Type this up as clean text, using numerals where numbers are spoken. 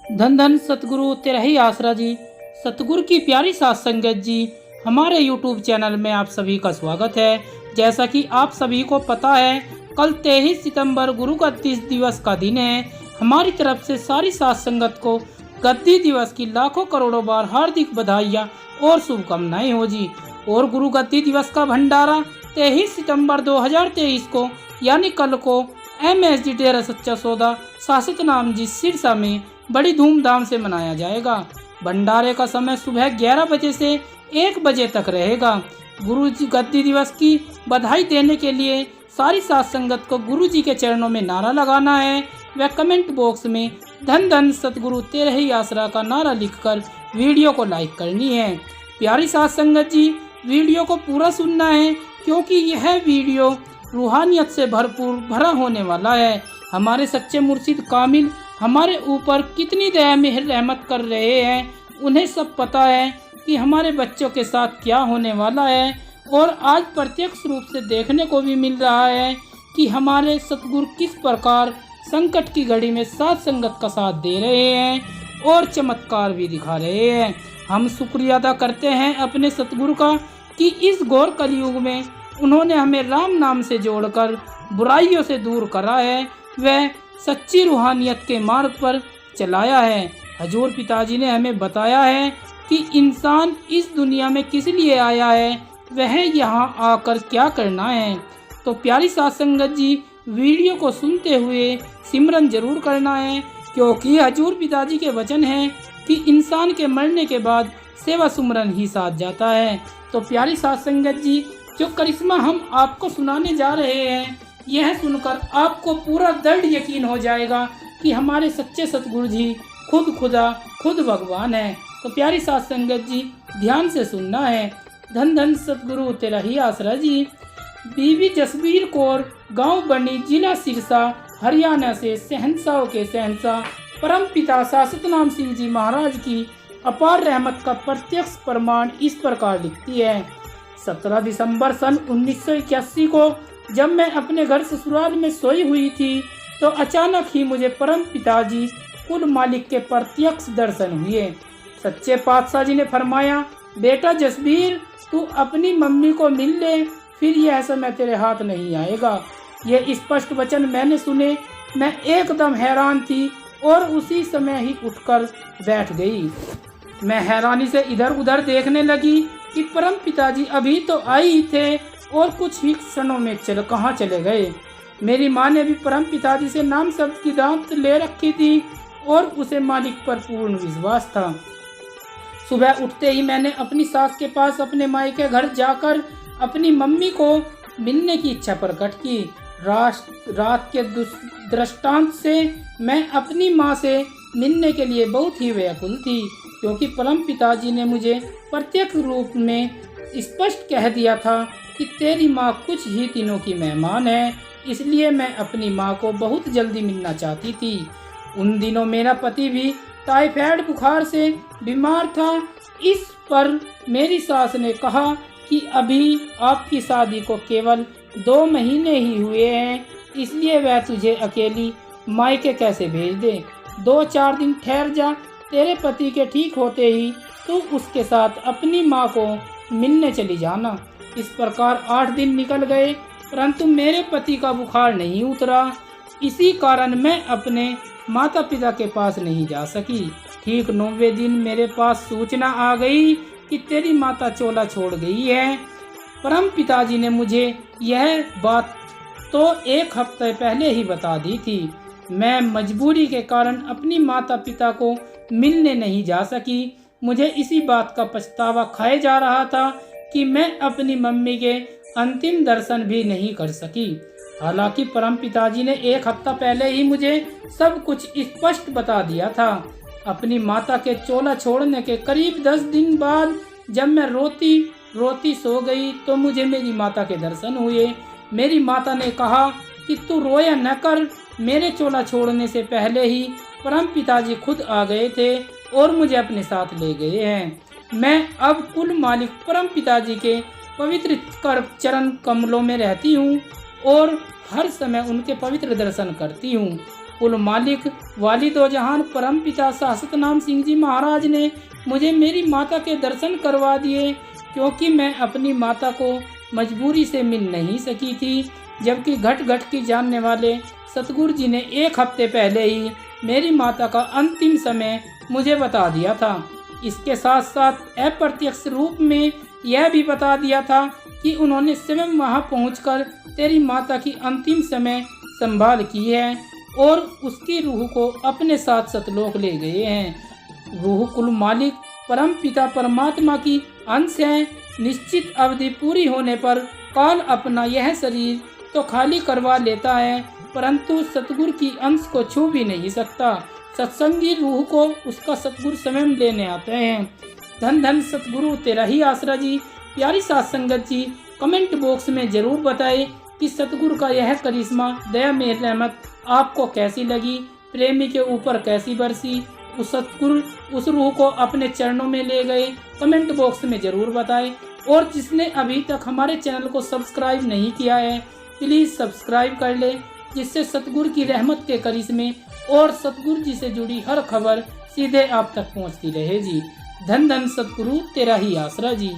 धन धन सतगुरु तेरा ही आसरा जी। सतगुरु की प्यारी साथ संगत जी, हमारे YouTube चैनल में आप सभी का स्वागत है। जैसा कि आप सभी को पता है, कल 23 सितंबर गुरु गद्दी दिवस का दिन है। हमारी तरफ से सारी साथ संगत को गद्दी दिवस की लाखों करोड़ों बार हार्दिक बधाइयाँ और शुभकामनाएं हो जी। और गुरु गद्दी दिवस का भंडारा 23 सितंबर 2023 को यानी कल को MSD डेरा सच्चा सौदा शासक नाम जी सिरसा में बड़ी धूमधाम से मनाया जाएगा। भंडारे का समय सुबह 11 बजे से 1 बजे तक रहेगा। गुरु जी गद्दी दिवस की बधाई देने के लिए सारी साथ संगत को गुरु जी के चरणों में नारा लगाना है। व कमेंट बॉक्स में धन धन सतगुरु तेरे ही आसरा का नारा लिखकर वीडियो को लाइक करनी है। प्यारी साथ संगत जी, वीडियो को पूरा सुनना है क्योंकि यह वीडियो रूहानियत से भरपूर भरा होने वाला है। हमारे सच्चे मुर्शिद कामिल हमारे ऊपर कितनी दया मेहर रहमत कर रहे हैं, उन्हें सब पता है कि हमारे बच्चों के साथ क्या होने वाला है। और आज प्रत्यक्ष रूप से देखने को भी मिल रहा है कि हमारे सतगुरु किस प्रकार संकट की घड़ी में साथ संगत का साथ दे रहे हैं और चमत्कार भी दिखा रहे हैं। हम शुक्रिया अदा करते हैं अपने सतगुरु का कि इस घोर कलयुग में उन्होंने हमें राम नाम से जोड़कर बुराइयों से दूर करा है, वह सच्ची रूहानियत के मार्ग पर चलाया है। हजूर पिताजी ने हमें बताया है कि इंसान इस दुनिया में किस लिए आया है, वह यहाँ आकर क्या करना है। तो प्यारी साथ संगत जी, वीडियो को सुनते हुए सिमरन जरूर करना है क्योंकि हजूर पिताजी के वचन हैं कि इंसान के मरने के बाद सेवा सुमरन ही साथ जाता है। तो प्यारी साथ संगत जी, जो करिश्मा हम आपको सुनाने जा रहे हैं, यह सुनकर आपको पूरा दृढ़ यकीन हो जाएगा कि हमारे सच्चे सतगुरु जी खुद खुदा खुद भगवान है। तो प्यारी साथ संगत जी, ध्यान से सुनना है। धन धन सतगुरु तेरा ही आसरा जी। बीबी जसबीर कौर, गांव बनी, जिला सिरसा, हरियाणा से शहंशाहों के शहंशाह परम पिता शासतनाम सिंह जी महाराज की अपार रहमत का प्रत्यक्ष प्रमाण इस प्रकार लिखती है। 17 दिसंबर सन 1981 को जब मैं अपने घर ससुराल में सोई हुई थी तो अचानक ही मुझे परम पिताजी कुल मालिक के प्रत्यक्ष दर्शन हुए। सच्चे पातशाह जी ने फरमाया, बेटा जसबीर, तू अपनी मम्मी को मिल ले, फिर यह समय तेरे हाथ नहीं आएगा। ये स्पष्ट वचन मैंने सुने, मैं एकदम हैरान थी और उसी समय ही उठकर बैठ गई। मैं हैरानी से इधर उधर देखने लगी कि परम पिताजी अभी तो आए ही थे और कुछ ही क्षणों में कहाँ चले गए। मेरी माँ ने भी परम पिताजी से नाम शब्द की दांत ले रखी थी और उसे मालिक पर पूर्ण विश्वास था। सुबह उठते ही मैंने अपनी सास के पास अपने मायके घर जाकर अपनी मम्मी को मिलने की इच्छा प्रकट की। रात के दृष्टांत से मैं अपनी माँ से मिलने के लिए बहुत ही व्याकुल थी क्योंकि परम पिताजी ने मुझे प्रत्यक्ष रूप में स्पष्ट कह दिया था कि तेरी माँ कुछ ही दिनों की मेहमान है, इसलिए मैं अपनी माँ को बहुत जल्दी मिलना चाहती थी। उन दिनों मेरा पति भी टाइफाइड बुखार से बीमार था। इस पर मेरी सास ने कहा कि अभी आपकी शादी को केवल 2 महीने ही हुए हैं, इसलिए वह तुझे अकेली मायके कैसे भेज दे। 2-4 दिन ठहर जा, तेरे पति के ठीक होते ही तू उसके साथ अपनी माँ को मिलने चली जाना। इस प्रकार 8 दिन निकल गए परंतु मेरे पति का बुखार नहीं उतरा। इसी कारण मैं अपने माता पिता के पास नहीं जा सकी। ठीक 9वें दिन मेरे पास सूचना आ गई कि तेरी माता चोला छोड़ गई है। परम पिताजी ने मुझे यह बात तो 1 हफ्ते पहले ही बता दी थी। मैं मजबूरी के कारण अपनी माता पिता को मिलने नहीं जा सकी। मुझे इसी बात का पछतावा खाए जा रहा था कि मैं अपनी मम्मी के अंतिम दर्शन भी नहीं कर सकी। हालांकि परम पिताजी ने 1 हफ्ता पहले ही मुझे सब कुछ स्पष्ट बता दिया था। अपनी माता के चोला छोड़ने के करीब 10 दिन बाद जब मैं रोती रोती सो गई तो मुझे मेरी माता के दर्शन हुए। मेरी माता ने कहा कि तू रोया न कर, मेरे चोला छोड़ने से पहले ही परम पिताजी खुद आ गए थे और मुझे अपने साथ ले गए हैं। मैं अब कुल मालिक परम पिताजी के पवित्र चरण कमलों में रहती हूँ और हर समय उनके पवित्र दर्शन करती हूँ। कुल मालिक वालिदो जहान परम पिता शाश्वत नाम सिंह जी महाराज ने मुझे मेरी माता के दर्शन करवा दिए, क्योंकि मैं अपनी माता को मजबूरी से मिल नहीं सकी थी। जबकि घट घट की जानने वाले सतगुरु जी ने 1 हफ्ते पहले ही मेरी माता का अंतिम समय मुझे बता दिया था। इसके साथ साथ अप्रत्यक्ष रूप में यह भी बता दिया था कि उन्होंने स्वयं वहां पहुंचकर तेरी माता की अंतिम समय संभाल की है और उसकी रूह को अपने साथ सतलोक ले गए हैं। रूह कुल मालिक परम पिता परमात्मा की अंश है। निश्चित अवधि पूरी होने पर काल अपना यह शरीर तो खाली करवा लेता है, परंतु सतगुरु की अंश को छू भी नहीं सकता। सत्संगी रूह को उसका सतगुरु स्वयं लेने आते हैं। धन धन सतगुरु तेरा ही आसरा जी। प्यारी साथ संगत जी, कमेंट बॉक्स में जरूर बताएं कि सतगुरु का यह करिश्मा दया मेहर रहमत आपको कैसी लगी, प्रेमी के ऊपर कैसी बरसी, उस सतगुरु उस रूह को अपने चरणों में ले गए। कमेंट बॉक्स में जरूर बताएं। और जिसने अभी तक हमारे चैनल को सब्सक्राइब नहीं किया है, प्लीज़ सब्सक्राइब कर ले, जिससे सतगुरु की रहमत के करिश्मे और सतगुरु जी से जुड़ी हर खबर सीधे आप तक पहुंचती रहे जी। धन धन सतगुरु तेरा ही आसरा जी।